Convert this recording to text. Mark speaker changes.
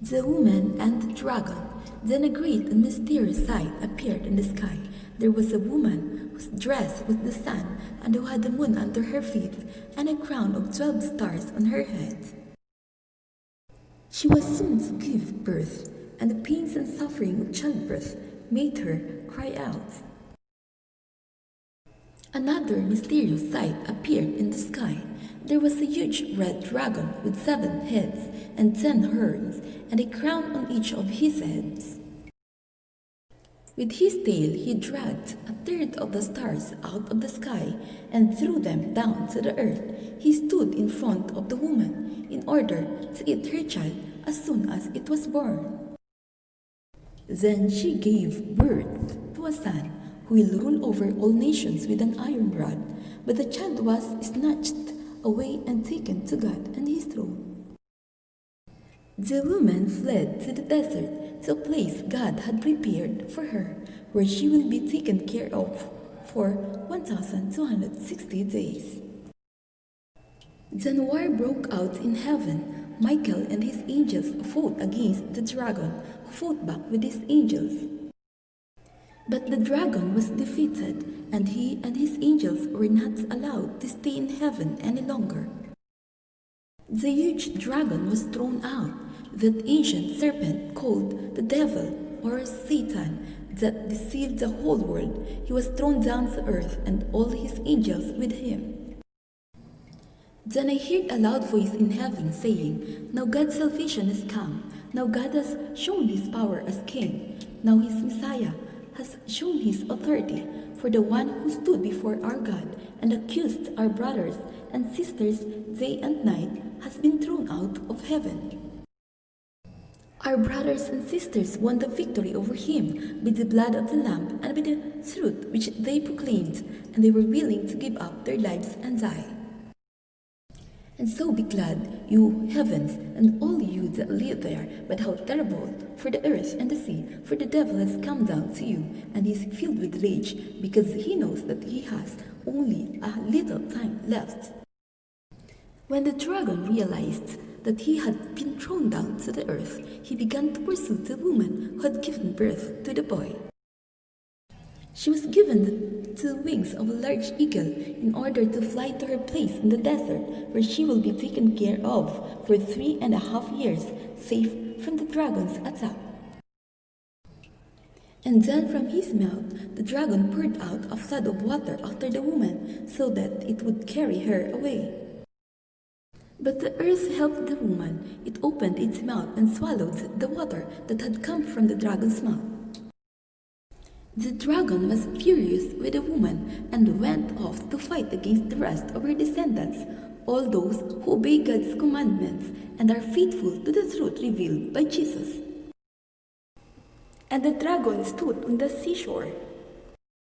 Speaker 1: The woman and the dragon. Then a great and mysterious sight appeared in the sky. There was a woman whose dress was the sun, and who had the moon under her feet, and a crown of 12 stars on her head. She was soon to give birth, and the pains and suffering of childbirth made her cry out. Another mysterious sight appeared in the sky. There was a huge red dragon with 7 heads and 10 horns, and a crown on each of his heads. With his tail he dragged a third of the stars out of the sky and threw them down to the earth. He stood in front of the woman in order to eat her child as soon as it was born. Then she gave birth to a son who will rule over all nations with an iron rod. But the child was snatched away and taken to God and his throne. The woman fled to the desert, to a place God had prepared for her, where she will be taken care of for 1,260 days. Then war broke out in heaven. Michael and his angels fought against the dragon, who fought back with his angels. But the dragon was defeated, and he and his angels were not allowed to stay in heaven any longer. The huge dragon was thrown out, that ancient serpent called the devil or Satan that deceived the whole world. He was thrown down to earth, and all his angels with him. Then I heard a loud voice in heaven saying, "Now God's salvation has come. Now God has shown his power as king. Now his Messiah has shown his authority, for the one who stood before our God and accused our brothers and sisters day and night has been thrown out of heaven." Our brothers and sisters won the victory over him by the blood of the Lamb and by the truth which they proclaimed, and they were willing to give up their lives and die. And so be glad, you heavens, and all you that live there, but how terrible for the earth and the sea, for the devil has come down to you, and he is filled with rage, because he knows that he has only a little time left. When the dragon realized that he had been thrown down to the earth, he began to pursue the woman who had given birth to the boy. She was given the 2 wings of a large eagle in order to fly to her place in the desert, where she will be taken care of for 3.5 years, safe from the dragon's attack. And then from his mouth the dragon poured out a flood of water after the woman, so that it would carry her away. But the earth helped the woman. It opened its mouth and swallowed the water that had come from the dragon's mouth. The dragon was furious with the woman and went off to fight against the rest of her descendants, all those who obey God's commandments and are faithful to the truth revealed by Jesus. And the dragon stood on the seashore